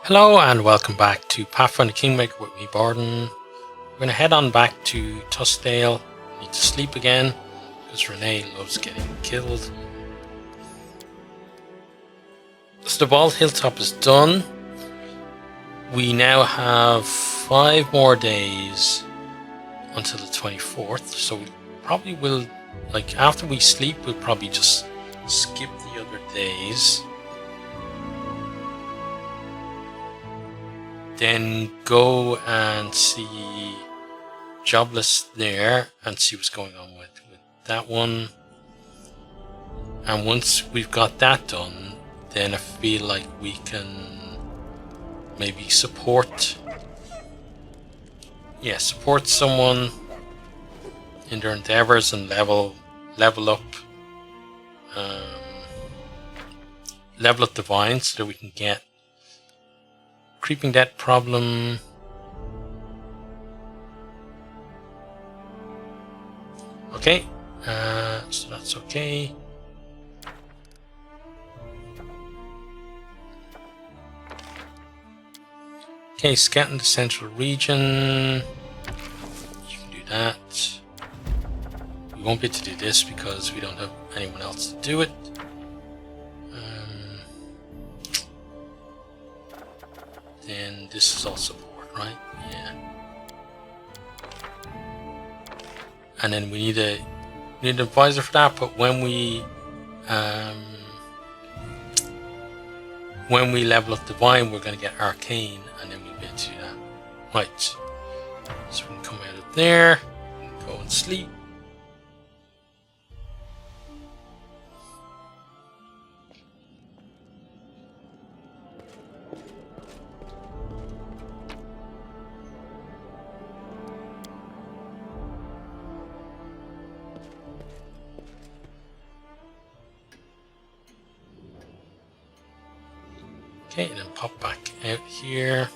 Hello and welcome back to Pathfinder Kingmaker with me, Borden. We're going to head on back to Tuskdale. Need to sleep again because Renee loves getting killed. So the Bald Hilltop is done. We now have 5 more days until the 24th. So we probably will, after we sleep, we'll probably just skip the other days. Then go and see Jobless there and see what's going on with that one. And once we've got that done, then I feel like we can maybe support someone in their endeavors and level up Divine so that we can get Creeping Debt problem. Okay, so that's okay. Okay, scouting the central region. You can do that. We won't be able to do this because we don't have anyone else to do it. Then this is all support, right? Yeah. And then we need an advisor for that. But when we level up Divine, we're going to get Arcane, and then we'll be able to do that. Right. So we can come out of there, and go and sleep. Okay, and then pop back out here.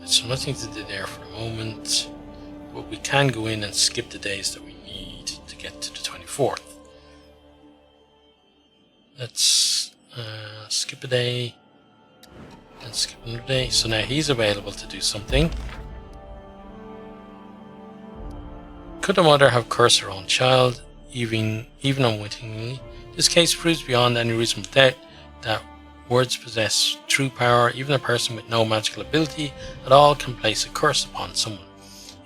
So nothing to do there for the moment, but we can go in and skip the days that we need to get to the 24th. Let's skip a day, and skip another day. So now he's available to do something. Could the mother have cursed her own child? Even unwittingly. This case proves beyond any reasonable doubt that words possess true power. Even a person with no magical ability at all can place a curse upon someone,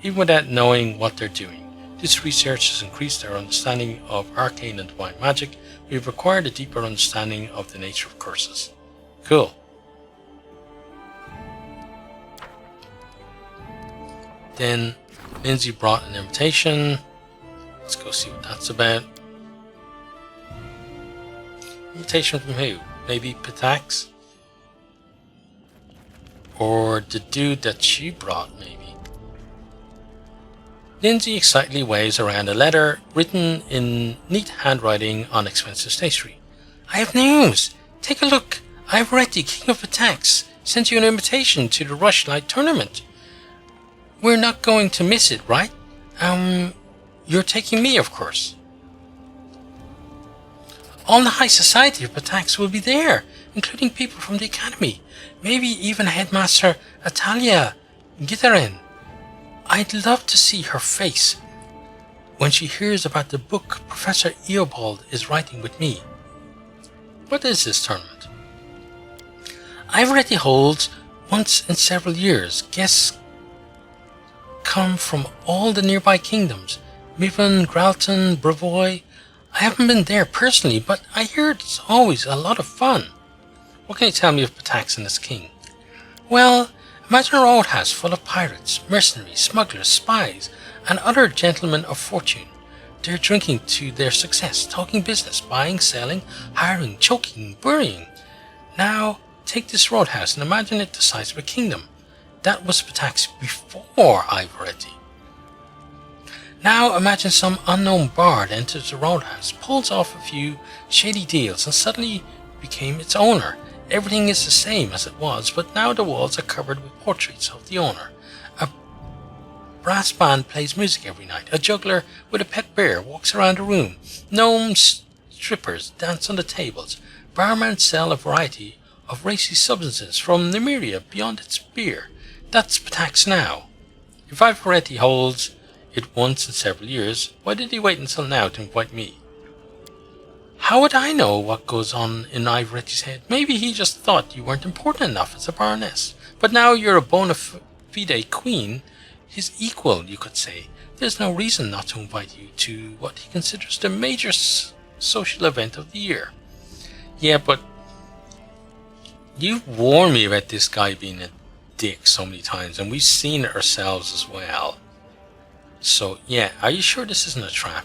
even without knowing what they're doing. This research has increased our understanding of arcane and divine magic. We have acquired a deeper understanding of the nature of curses. Cool. Then Lindsay brought an invitation. Let's go see what that's about. Invitation from who? Maybe Pitax? Or the dude that she brought, maybe. Lindsay excitedly waves around a letter written in neat handwriting on expensive stationery. I have news! Take a look! I have already, King of Pitax, sent you an invitation to the Rushlight tournament. We're not going to miss it, right? You're taking me, of course. All the high society of Pitax will be there, including people from the academy, maybe even Headmaster Atalia Githarin. I'd love to see her face when she hears about the book Professor Eobald is writing with me. What is this tournament? I've already held once in several years. Guests come from all the nearby kingdoms. Mivan, Gralton, Bravoy. I haven't been there personally, but I hear it's always a lot of fun. What can you tell me of Pitax and its king? Well, imagine a roadhouse full of pirates, mercenaries, smugglers, spies, and other gentlemen of fortune. They're drinking to their success, talking business, buying, selling, hiring, choking, burying. Now, take this roadhouse and imagine it the size of a kingdom. That was Pitax before Ivoretti. Now imagine some unknown bard enters the roadhouse, pulls off a few shady deals, and suddenly became its owner. Everything is the same as it was, but now the walls are covered with portraits of the owner. A brass band plays music every night. A juggler with a pet bear walks around the room. Gnomes strippers dance on the tables. Barmen sell a variety of racy substances from Nymeria beyond its beer. That's Patax now. If I've already holds it once in several years, why did he wait until now to invite me? How would I know what goes on in Ivaretti's head? Maybe he just thought you weren't important enough as a baroness. But now you're a bona fide queen, his equal, you could say. There's no reason not to invite you to what he considers the major social event of the year. Yeah, but you've warned me about this guy being a dick so many times, and we've seen it ourselves as well. So, yeah, are you sure this isn't a trap?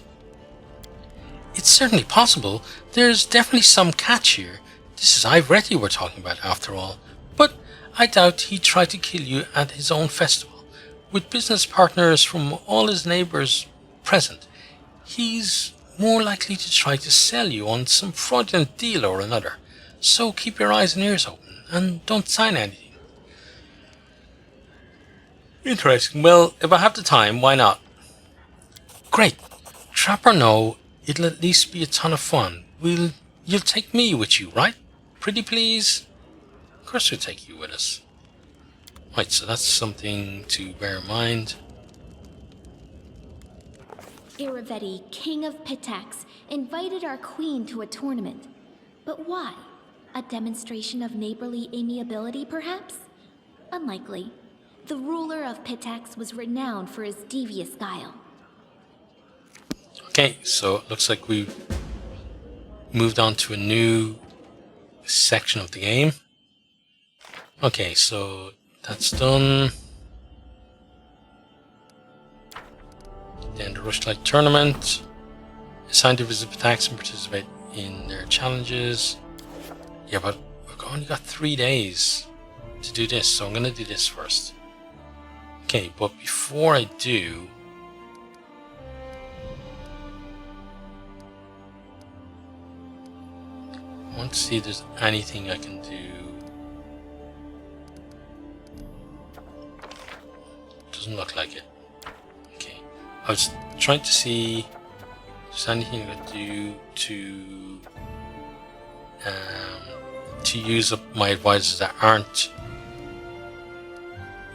It's certainly possible. There's definitely some catch here. This is Ivaretti we're talking about, after all. But I doubt he'd try to kill you at his own festival. With business partners from all his neighbours present, he's more likely to try to sell you on some fraudulent deal or another. So keep your eyes and ears open, and don't sign anything. Interesting. Well, if I have the time, why not? Great. Trap or no, it'll at least be a ton of fun. You'll take me with you, right? Pretty please? Of course we'll take you with us. Right, so that's something to bear in mind. Iravetti, King of Pitax, invited our queen to a tournament. But why? A demonstration of neighborly amiability, perhaps? Unlikely. The ruler of Pitax was renowned for his devious guile. Okay, so it looks like we've moved on to a new section of the game. Okay, so that's done. Then the Rushlight Tournament. Assigned to visit Pitax and participate in their challenges. Yeah, but we've only got 3 days to do this, so I'm going to do this first. Okay, but before I do, I want to see if there's anything I can do. Doesn't look like it. Okay, I was trying to see if there's anything I could do to use up my advisors that aren't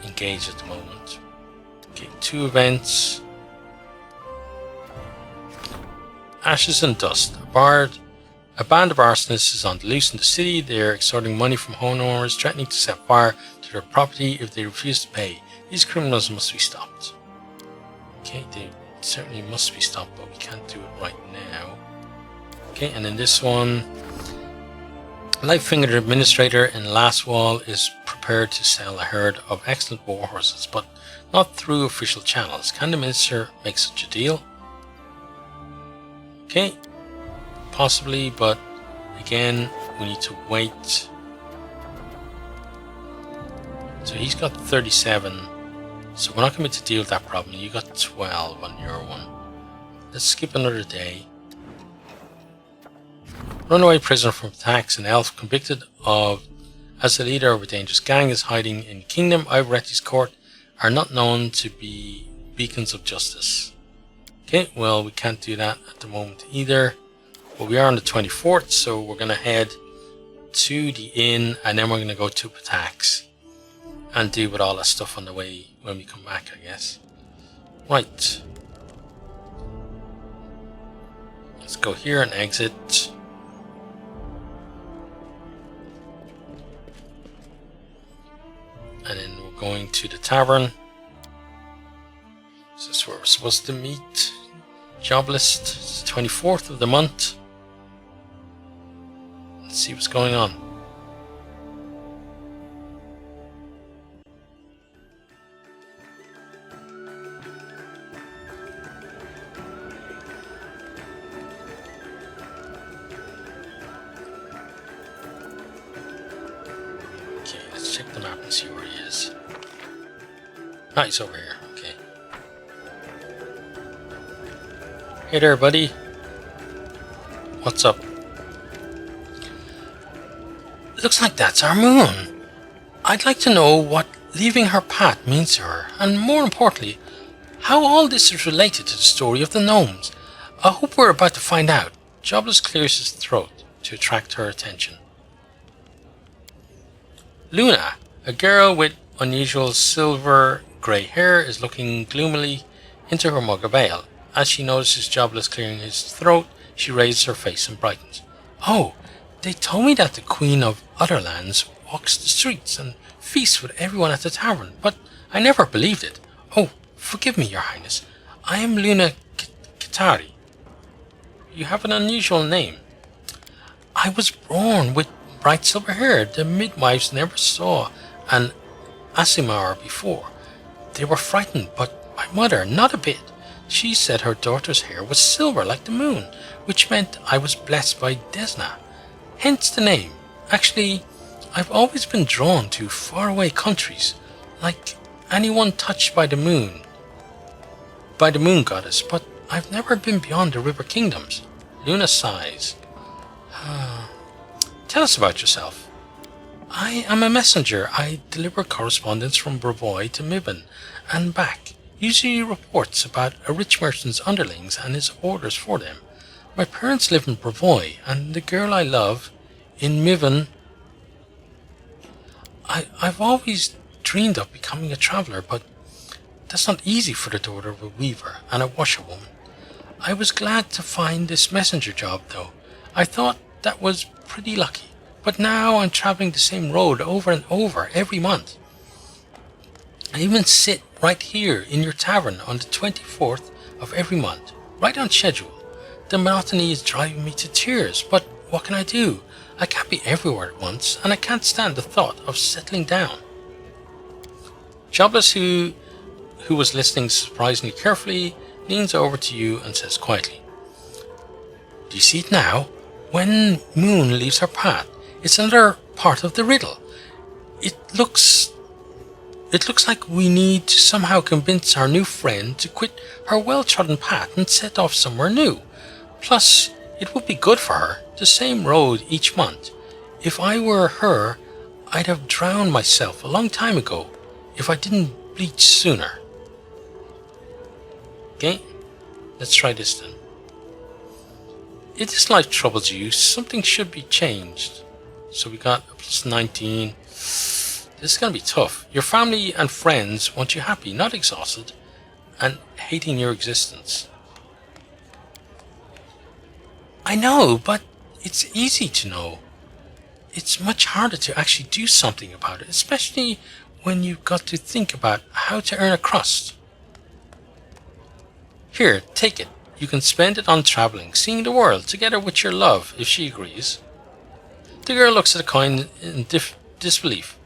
engaged at the moment. Okay, 2 events. Ashes and Dust. A band of arsonists is on the loose in the city. They are extorting money from homeowners, threatening to set fire to their property if they refuse to pay. These criminals must be stopped. Okay, they certainly must be stopped, but we can't do it right now. Okay, and in this one, Lightfinger Administrator in Last Wall is prepared to sell a herd of excellent war horses, but not through official channels. Can the Minister make such a deal? Okay, possibly, but again, we need to wait. So he's got 37, so we're not going to deal with that problem. You got 12 on your one. Let's skip another day. Runaway prisoner from attacks, an elf convicted of as the leader of a dangerous gang is hiding in Kingdom Ivaretti's court are not known to be beacons of justice. Okay, well, we can't do that at the moment either. But we are on the 24th, so we're going to head to the inn and then we're going to go to Patax and deal with all that stuff on the way when we come back, I guess. Right. Let's go here and exit. And then we're going to the tavern. Is this where we're supposed to meet? Job list. It's the 24th of the month. Let's see what's going on. Okay, let's check the map and see where he is. Ah, he's over here. Okay. Hey there, buddy. What's up? Looks like that's our moon. I'd like to know what leaving her path means to her, and more importantly, how all this is related to the story of the gnomes. I hope we're about to find out. Jobless clears his throat to attract her attention. Luna, a girl with unusual silver-grey hair, is looking gloomily into her mug of ale. As she notices Jobless clearing his throat, she raises her face and brightens. "Oh, they told me that the Queen of Other Lands walks the streets and feasts with everyone at the tavern, but I never believed it. Oh, forgive me, Your Highness. I am Luna Kitari. You have an unusual name. I was born with bright silver hair. The midwives never saw an Asimar before. They were frightened, but my mother, not a bit. She said her daughter's hair was silver like the moon, which meant I was blessed by Desna. Hence the name. Actually, I've always been drawn to faraway countries, like anyone touched by the moon goddess, but I've never been beyond the river kingdoms." Luna sighs. "Tell us about yourself." "I am a messenger. I deliver correspondence from Brevoy to Mibben and back. Usually reports about a rich merchant's underlings and his orders for them. My parents live in Brevoy, and the girl I love in Mibben. I've always dreamed of becoming a traveller, but that's not easy for the daughter of a weaver and a washerwoman. I was glad to find this messenger job, though. I thought that was pretty lucky. But now I'm travelling the same road over and over every month. I even sit right here in your tavern on the 24th of every month, right on schedule. The monotony is driving me to tears, but what can I do? I can't be everywhere at once, and I can't stand the thought of settling down." Jobless, who was listening surprisingly carefully, leans over to you and says quietly, "Do you see it now? When Moon leaves her path, it's another part of the riddle. It looks like we need to somehow convince our new friend to quit her well-trodden path and set off somewhere new. Plus, it would be good for her, the same road each month. If I were her, I'd have drowned myself a long time ago if I didn't bleach sooner." Okay, let's try this then. "If this life troubles you, something should be changed." So we got a plus 19. This is going to be tough. "Your family and friends want you happy, not exhausted, and hating your existence." I know, but it's easy to know. It's much harder to actually do something about it, especially when you've got to think about how to earn a crust. "Here, take it. You can spend it on travelling, seeing the world, together with your love, if she agrees." The girl looks at the coin in disbelief.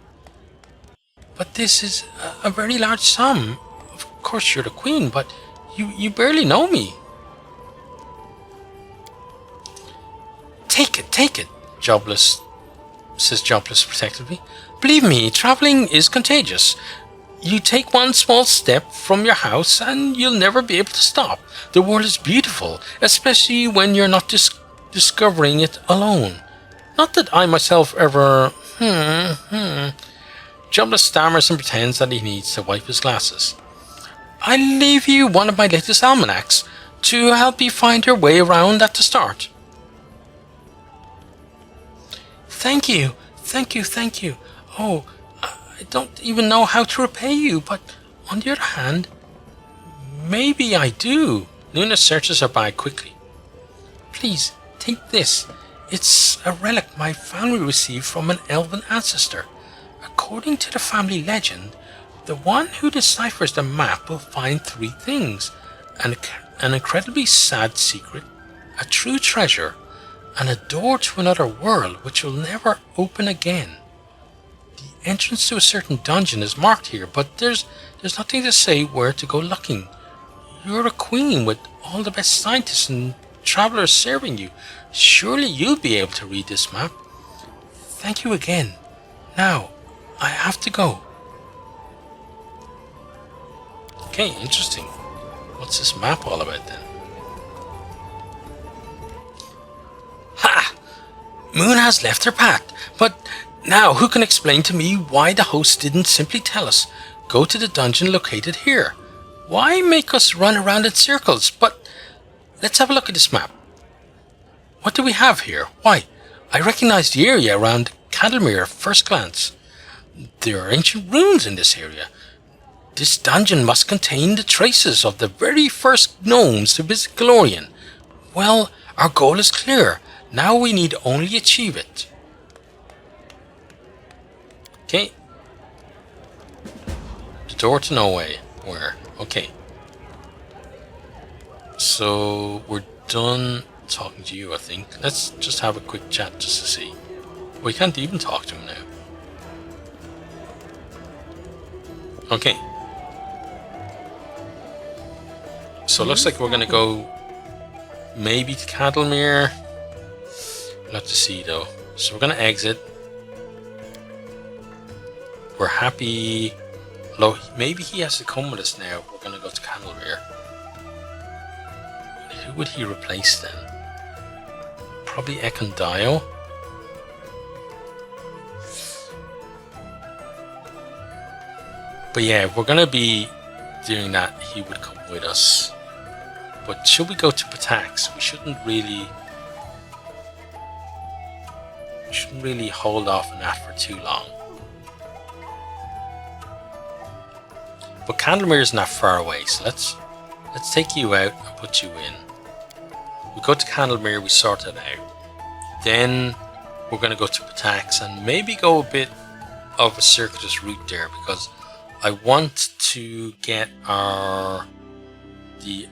"But this is a very large sum. Of course you're the queen, but you barely know me." Take it, says Jobless protectively. "Believe me, travelling is contagious. You take one small step from your house and you'll never be able to stop. The world is beautiful, especially when you're not discovering it alone. Not that I myself ever... Jobless stammers and pretends that he needs to wipe his glasses. "I'll leave you one of my latest almanacs to help you find your way around at the start." Thank you. Oh, I don't even know how to repay you, but on the other hand, maybe I do." Luna searches her bag quickly. "Please, take this. It's a relic my family received from an elven ancestor. According to the family legend, the one who deciphers the map will find 3 things: an incredibly sad secret, a true treasure, and a door to another world which will never open again. The entrance to a certain dungeon is marked here, but there's nothing to say where to go looking. You're a queen with all the best scientists and travelers serving you. Surely you'll be able to read this map. Thank you again. Now, I have to go." Okay, interesting. What's this map all about then? Ha! Moon has left her path, but now who can explain to me why the host didn't simply tell us, "Go to the dungeon located here"? Why make us run around in circles? But let's have a look at this map. What do we have here? Why, I recognize the area around Candlemere at first glance. There are ancient ruins in this area. This dungeon must contain the traces of the very first gnomes to visit Glorian. Well, our goal is clear. Now we need only achieve it. Okay. The door to nowhere. Where? Okay. So we're done talking to you, I think. Let's just have a quick chat just to see. We can't even talk to him now. Okay. So it looks like we're gonna go maybe to Candlemere. We'll have to see though. So we're gonna exit. We're happy. Although maybe he has to come with us now. We're gonna go to Candlemere. Who would he replace then? Probably Ekondio. But yeah, if we're gonna be doing that, he would come with us. But should we go to Pitax? We shouldn't really hold off on that for too long. But Candlemere isn't that far away, so let's take you out and put you in. We go to Candlemere, we sort it out. Then we're going to go to Pitax and maybe go a bit of a circuitous route there, because I want to get the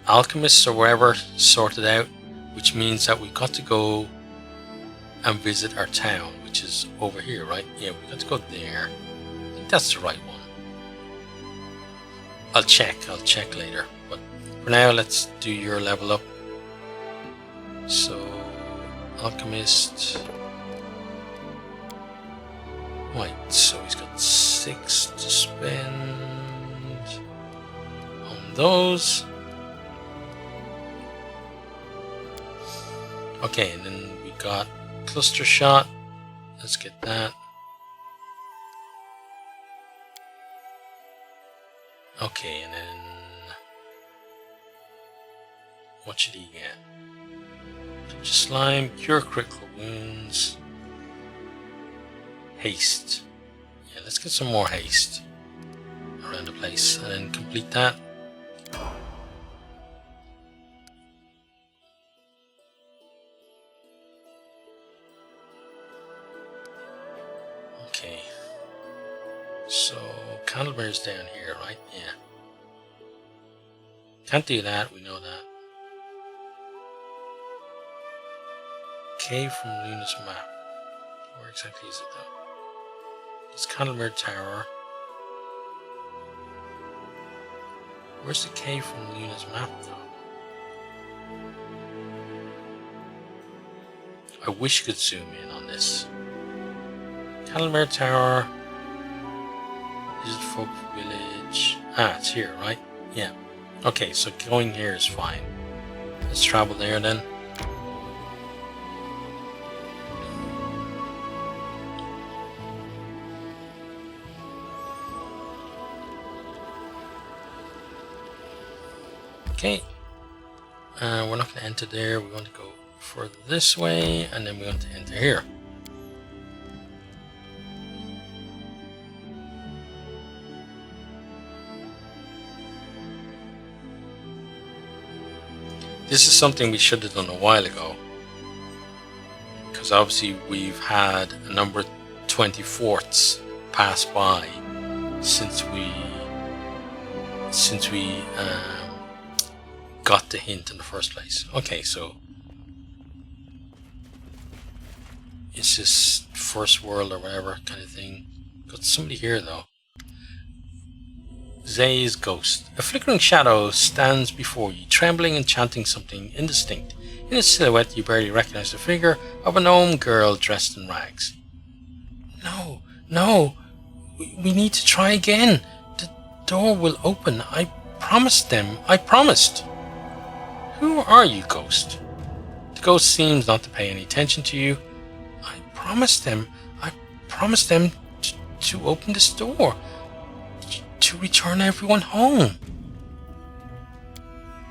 alchemists or whatever sorted out, which means that we've got to go and visit our town, which is over here, right? Yeah, we've got to go there. I think that's the right one. I'll check later, but for now let's do your level up. So alchemist, right, so he's got 6 to spend on those. Okay, and then we got cluster shot. Let's get that. Okay, and then what should he get? Touch of slime, cure critical wounds, haste. Yeah, let's get some more haste around the place and then complete that. Okay, so Candlemere's down here, right? Yeah. Can't do that, we know that. Cave from Luna's map. Where exactly is it though? It's Candlemere Tower. Where's the cave from Luna's map though? I wish you could zoom in on this. Candlemere Tower. Is it Folk Village? Ah, it's here, right? Yeah. Okay, so going here is fine. Let's travel there then. Okay. We're not going to enter there. We want to go further this way, and then we want to enter here. This is something we should have done a while ago, because obviously we've had a number of 24ths pass by since we got the hint in the first place. Okay, so it's this first world or whatever kind of thing. Got somebody here though. Zay's ghost. A flickering shadow stands before you, trembling and chanting something indistinct. In its silhouette, you barely recognize the figure of a gnome girl dressed in rags. No, no, we need to try again. The door will open. I promised them. I promised. Who are you, ghost? The ghost seems not to pay any attention to you. I promised them. I promised them to open this door. To return everyone home.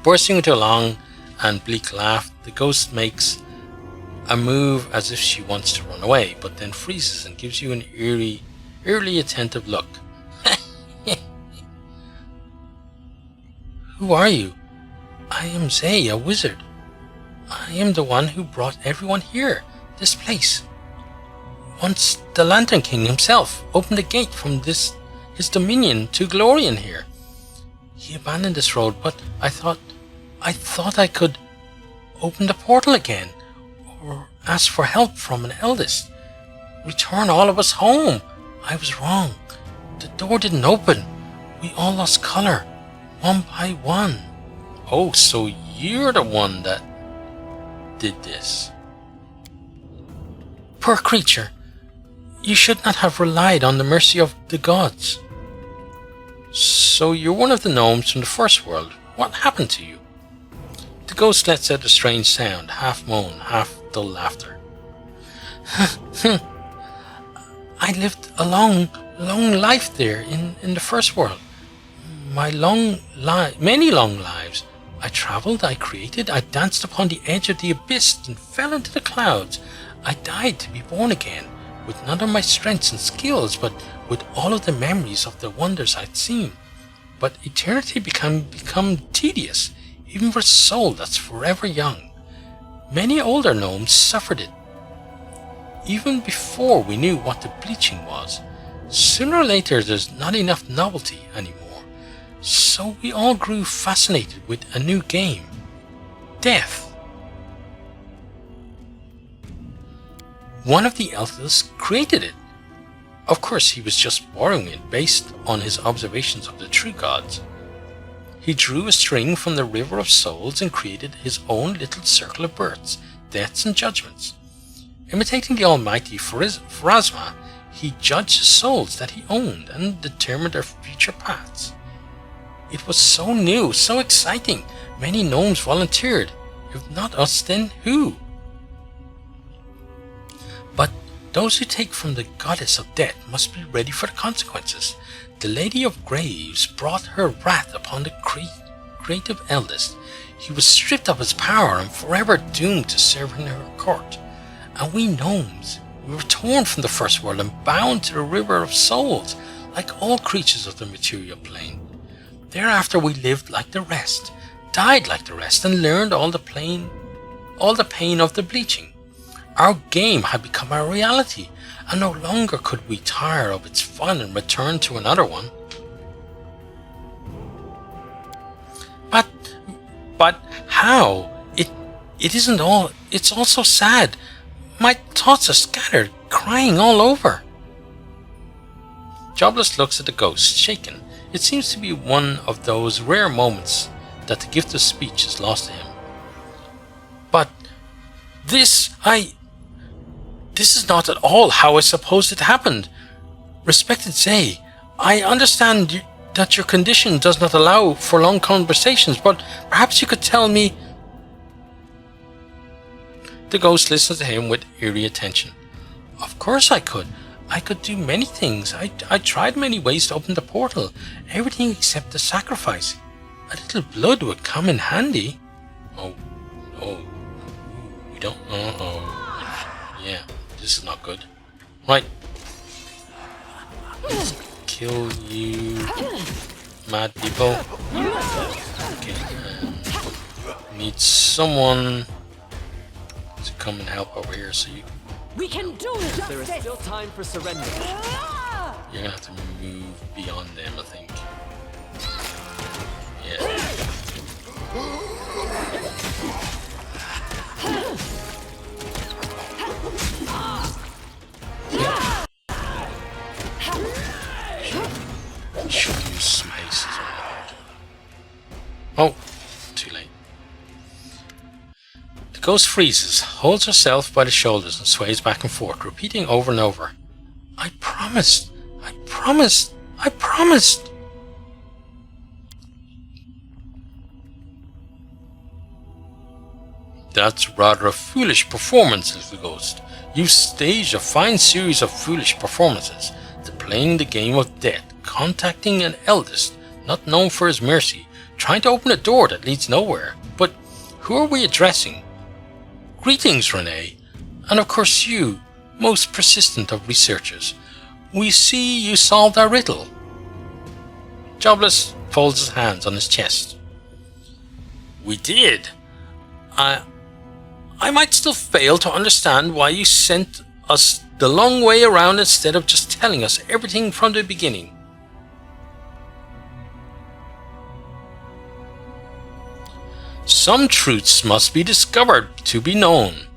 Bursting into a long and bleak laugh, the ghost makes a move as if she wants to run away, but then freezes and gives you an eerily attentive look. Who are you? I am Zay, a wizard. I am the one who brought everyone here, this place. Once the Lantern King himself opened the gate from his dominion to glory in here. He abandoned this road, but I thought I could open the portal again, or ask for help from an eldest. Return all of us home. I was wrong. The door didn't open. We all lost color, one by one. Oh, so you're the one that did this. Poor creature. You should not have relied on the mercy of the gods. So you're one of the gnomes from the first world. What happened to you? The ghost lets out a strange sound, half moan, half dull laughter. I lived a long life there in the first world. Many long lives. I traveled, I created, I danced upon the edge of the abyss and fell into the clouds. I died to be born again, with none of my strengths and skills, but with all of the memories of the wonders I'd seen. But eternity become tedious, even for a soul that's forever young. Many older gnomes suffered it, even before we knew what the bleaching was. Sooner or later there's not enough novelty anymore, so we all grew fascinated with a new game. Death. One of the elders created it. Of course, he was just borrowing it based on his observations of the true gods. He drew a string from the river of souls and created his own little circle of births, deaths and judgments. Imitating the almighty Pharasma, he judged the souls that he owned and determined their future paths. It was so new, so exciting. Many gnomes volunteered. If not us, then who? But those who take from the goddess of death must be ready for the consequences. The Lady of Graves brought her wrath upon the creative eldest. He was stripped of his power and forever doomed to serve in her court. And we gnomes, we were torn from the first world and bound to the river of souls, like all creatures of the material plane. Thereafter we lived like the rest, died like the rest, and learned all the pain of the bleaching. Our game had become our reality, and no longer could we tire of its fun and return to another one. But how? It isn't all. It's all so sad. My thoughts are scattered, crying all over. Jobless looks at the ghost, shaken. It seems to be one of those rare moments that the gift of speech is lost to him. But this is not at all how I supposed it happened. Respected Zay, I understand that your condition does not allow for long conversations, but perhaps you could tell me. The ghost listens to him with eerie attention. Of course I could. I could do many things. I tried many ways to open the portal. Everything except the sacrifice. A little blood would come in handy. Oh, we don't. Yeah, this is not good. Right. Let's kill you, mad people. Okay, need someone to come and help over here. So you. We can do it! There is still time for surrender. You're gonna have to move beyond them, I think. Yeah. Should use space as well. Oh, too late. The ghost freezes, holds herself by the shoulders and sways back and forth, repeating over and over, I promised, I promised, I promised. That's rather a foolish performance, little ghost. You've staged a fine series of foolish performances. Playing the game of death, contacting an eldest, not known for his mercy, trying to open a door that leads nowhere. But who are we addressing? Greetings, Renee. And of course you, most persistent of researchers. We see you solved our riddle. Jobless folds his hands on his chest. We did. I might still fail to understand why you sent us the long way around instead of just telling us everything from the beginning. Some truths must be discovered to be known,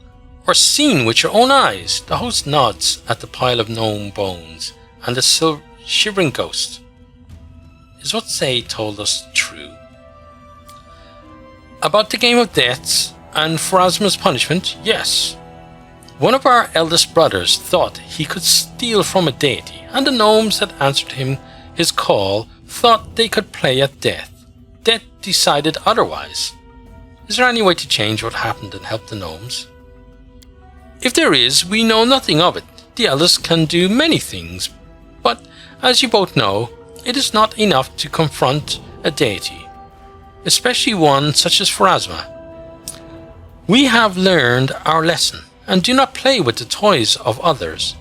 or seen with your own eyes. The host nods at the pile of gnome bones and the shivering ghost. Is what Zay told us true? About the game of deaths and Pharasma's punishment, yes. One of our eldest brothers thought he could steal from a deity, and the gnomes that answered him his call thought they could play at death. Death decided otherwise. Is there any way to change what happened and help the gnomes? If there is, we know nothing of it. The eldest can do many things, but as you both know, it is not enough to confront a deity, especially one such as Pharasma. We have learned our lesson, and do not play with the toys of others.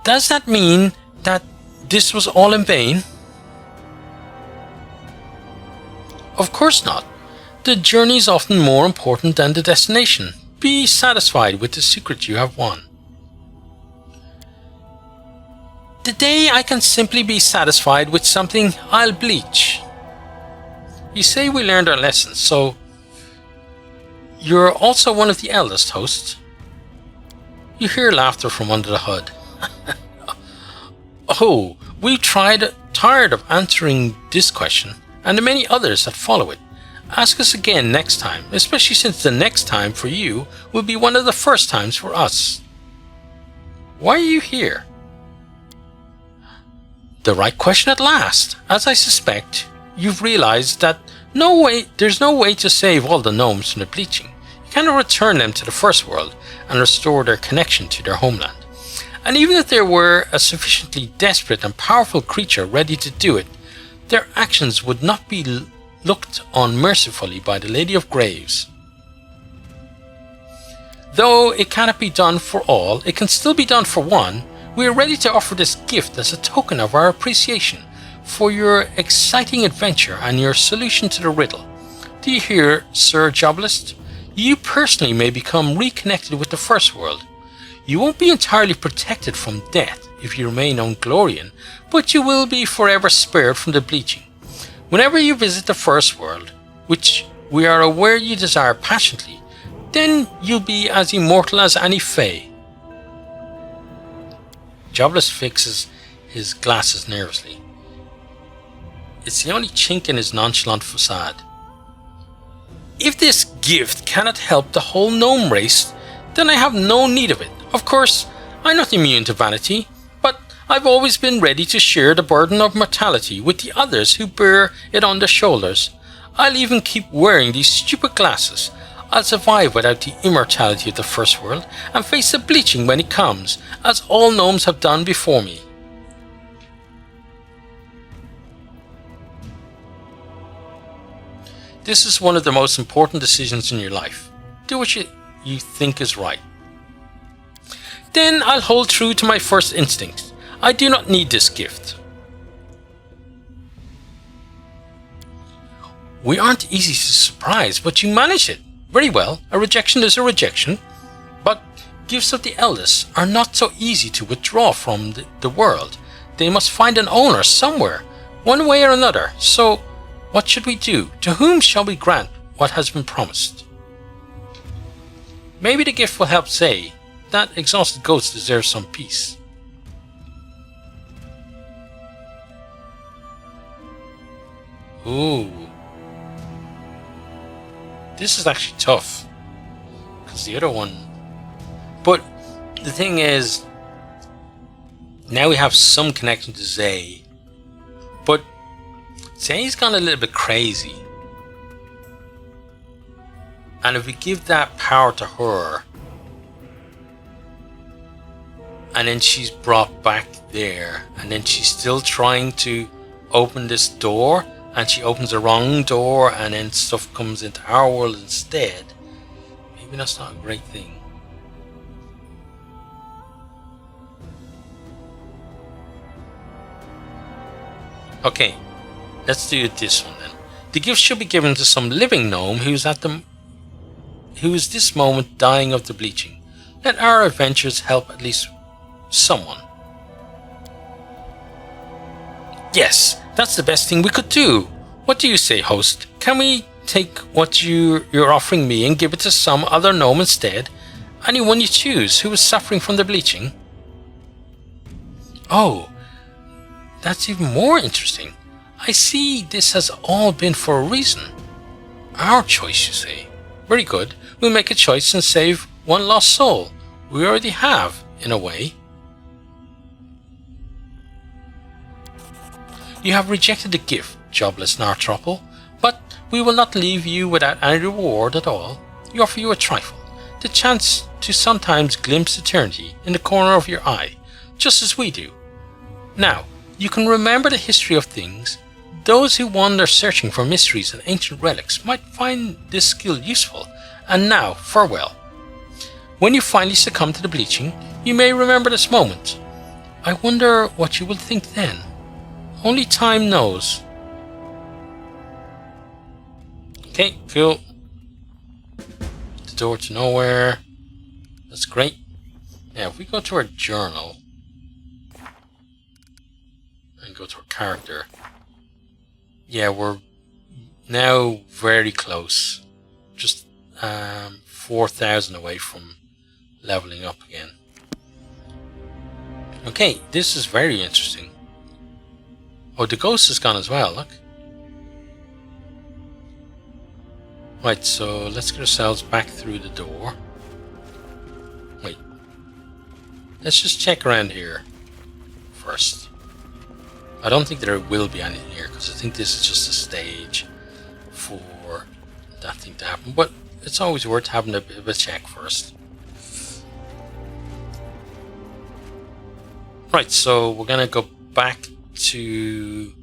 Does that mean that this was all in vain? Of course not. The journey is often more important than the destination. Be satisfied with the secret you have won. The day I can simply be satisfied with something, I'll bleach. You say we learned our lessons, so you're also one of the eldest hosts. You hear laughter from under the hood. Oh, we've tired of answering this question and the many others that follow it. Ask us again next time, especially since the next time for you will be one of the first times for us. Why are you here? The right question at last. As I suspect, you've realized that there's no way to save all the gnomes from the bleaching. You cannot return them to the first world and restore their connection to their homeland. And even if there were a sufficiently desperate and powerful creature ready to do it, their actions would not be looked on mercifully by the Lady of Graves. Though it cannot be done for all, it can still be done for one. We are ready to offer this gift as a token of our appreciation for your exciting adventure and your solution to the riddle. Do you hear, Sir Jobless? You personally may become reconnected with the first world. You won't be entirely protected from death if you remain Ungolian, but you will be forever spared from the bleaching. Whenever you visit the first world, which we are aware you desire passionately, then you'll be as immortal as any fae. Jobless fixes his glasses nervously. It's the only chink in his nonchalant facade. If this gift cannot help the whole gnome race, then I have no need of it. Of course, I'm not immune to vanity, but I've always been ready to share the burden of mortality with the others who bear it on their shoulders. I'll even keep wearing these stupid glasses. I'll survive without the immortality of the first world and face the bleaching when it comes, as all gnomes have done before me. This is one of the most important decisions in your life. Do what you think is right. Then I'll hold true to my first instinct. I do not need this gift. We aren't easy to surprise, but you manage it. Very well, a rejection is a rejection, but gifts of the eldest are not so easy to withdraw from the world. They must find an owner somewhere, one way or another. So, what should we do? To whom shall we grant what has been promised? Maybe the gift will help say that exhausted ghost deserves some peace. Ooh. This is actually tough, because the other one... But the thing is, now we have some connection to Zay, but Zay's gone a little bit crazy. And if we give that power to her, and then she's brought back there, and then she's still trying to open this door, and she opens the wrong door, and then stuff comes into our world instead. maybe that's not a great thing. Okay, let's do this one then. The gift should be given to some living gnome who is this moment dying of the bleaching. Let our adventures help at least someone. Yes, that's the best thing we could do. What do you say, host? Can we take what you're offering me and give it to some other gnome instead? Anyone you choose who is suffering from the bleaching? Oh, that's even more interesting. I see this has all been for a reason. Our choice, you say? Very good. We'll make a choice and save one lost soul. We already have, in a way. You have rejected the gift, jobless Nartropple, but we will not leave you without any reward at all. We offer you a trifle, the chance to sometimes glimpse eternity in the corner of your eye, just as we do. Now, you can remember the history of things. Those who wander searching for mysteries and ancient relics might find this skill useful. And now, farewell. When you finally succumb to the bleaching, you may remember this moment. I wonder what you will think then. Only time knows. Okay, cool. The door to nowhere. That's great. Now, if we go to our journal and go to our character, yeah, we're now very close. Just 4,000 away from leveling up again. Okay, this is very interesting. Oh, the ghost is gone as well, look. Right, so let's get ourselves back through the door. Wait. Let's just check around here first. I don't think there will be anything here, because I think this is just a stage for that thing to happen. But it's always worth having a bit of a check first. Right, so we're gonna go back to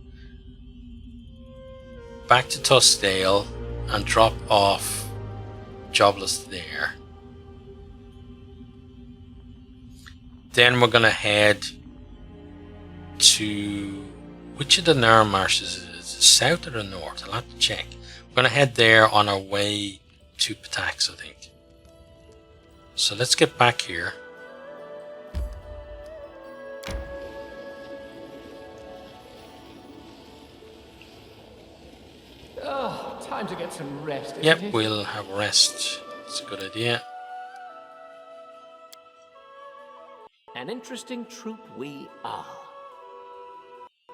Tuskdale and drop off Jobless there. Then we're gonna head to which of the Nairn marshes is it? Is it south or the north? I'll have to check. We're gonna head there on our way to Pitax, I think. So let's get back here. Oh, time to get some rest, isn't Yep, it? we'll have a rest. It's a good idea. An interesting troop we are.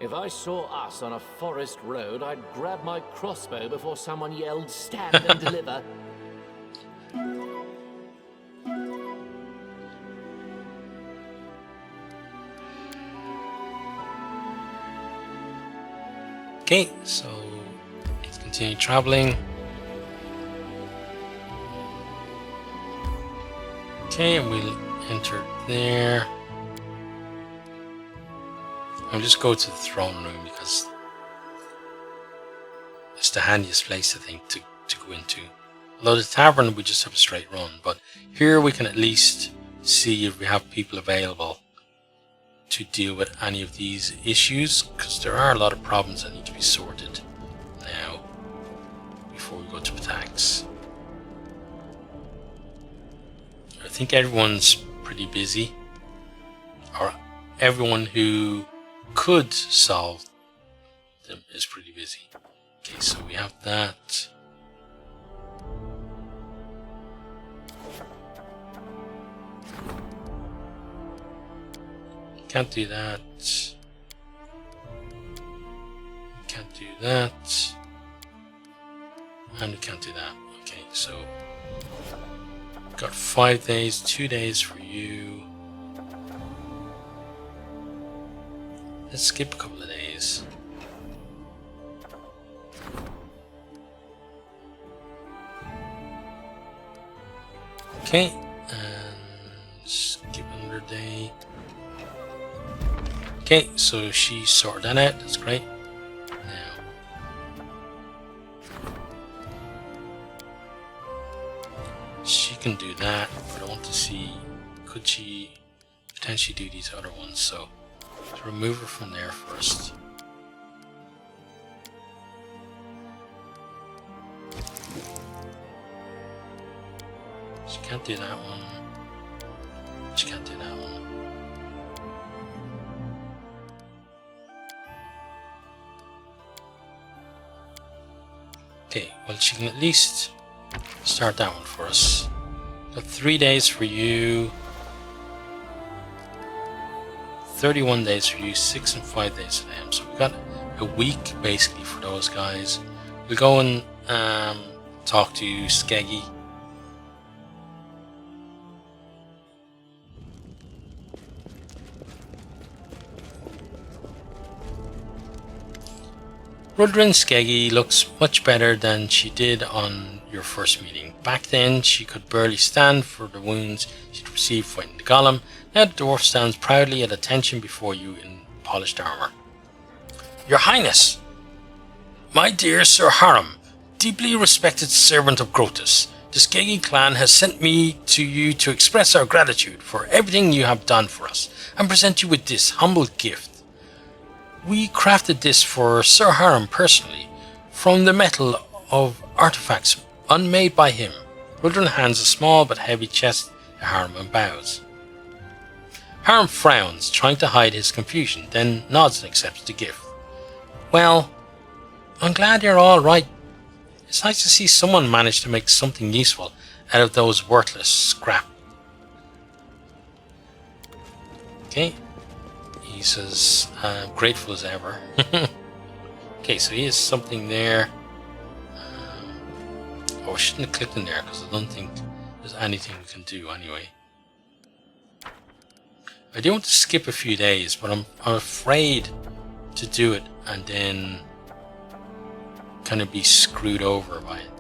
If I saw us on a forest road, I'd grab my crossbow before someone yelled, "Stand and deliver." Okay, so let's continue traveling. Okay, and we'll enter there. I'll just go to the throne room because it's the handiest place, I think, to go into. Although the tavern, we just have a straight run, but here we can at least see if we have people available to deal with any of these issues, because there are a lot of problems that need to be sorted now before we go to Pitax. I think everyone's pretty busy, or everyone who could solve them is pretty busy. Okay, so we have that. Can't do that. Can't do that. And we can't do that. Okay, so got 5 days, 2 days for you. Let's skip a couple of days. Okay, and skip another day. Okay, so she sorted that out, that's great. Now, she can do that, but I want to see, could she potentially do these other ones? So to remove her from there first. She can't do that one. She can't do that one. Okay, well she can at least start that one for us. Got 3 days for you. 31 days for you, 6 and 5 days for them. So we got a week basically for those guys. We'll go and talk to Skeggy. Rudrin Skeggy looks much better than she did on your first meeting. Back then, she could barely stand for the wounds she'd received fighting the golem. Now the dwarf stands proudly at attention before you in polished armour. Your Highness! My dear Sir Harum, deeply respected servant of Grotus, the Skeggy clan has sent me to you to express our gratitude for everything you have done for us and present you with this humble gift. We crafted this for Sir Harum personally, from the metal of artifacts unmade by him. Rudrin hands a small but heavy chest to Harum and bows. Harum frowns, trying to hide his confusion, then nods and accepts the gift. Well, I'm glad you're all right. It's nice to see someone manage to make something useful out of those worthless scrap. Okay. He's as grateful as ever. Okay, so he has something there. Oh, I shouldn't have clicked in there because I don't think there's anything we can do anyway. I do want to skip a few days, but I'm afraid to do it and then kind of be screwed over by it.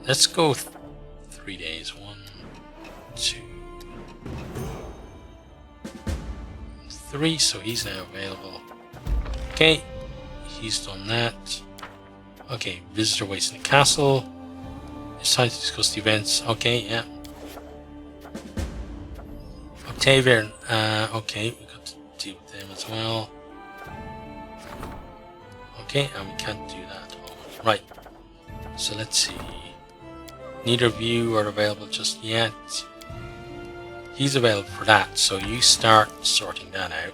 Let's go 3 days. 1, 2, 3, so he's now available. Okay, he's done that. Okay, visitor waits in the castle. It's time to discuss the events. Okay, yeah. Octavian, okay, we got to deal with them as well. Okay, and we can't do that at the moment. Right, so let's see. Neither of you are available just yet. He's available for that, so you start sorting that out.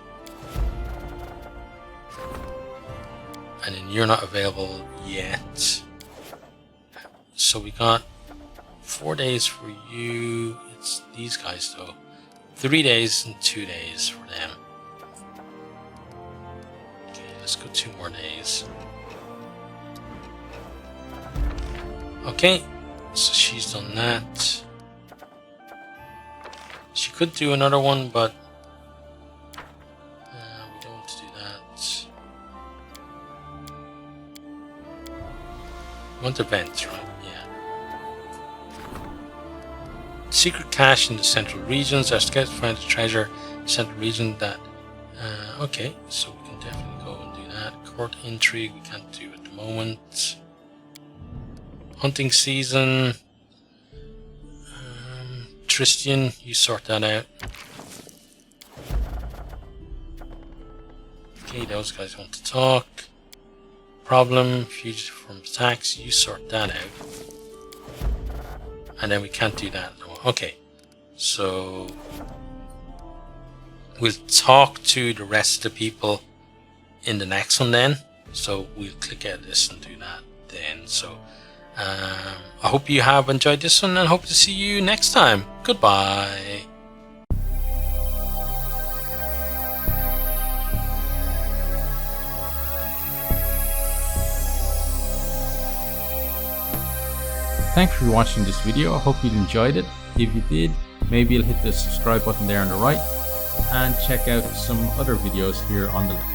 And then you're not available yet. So we got 4 days for you. It's these guys though. 3 days and 2 days for them. Okay, let's go 2 more days. Okay, so she's done that. She could do another one, but we don't want to do that. We want events, right? Secret cache in the central regions. Our scouts find a treasure in the central region that... okay, so we can definitely go and do that. Court intrigue, we can't do at the moment. Hunting season. Tristian, you sort that out. Okay, those guys want to talk. Problem, fugitive from attacks, you sort that out. And then we can't do that. Okay, so we'll talk to the rest of the people in the next one then. So we'll click out this and do that then. So I hope you have enjoyed this one and hope to see you next time. Goodbye. Thanks for watching this video. I hope you enjoyed it. If you did, maybe you'll hit the subscribe button there on the right and check out some other videos here on the left.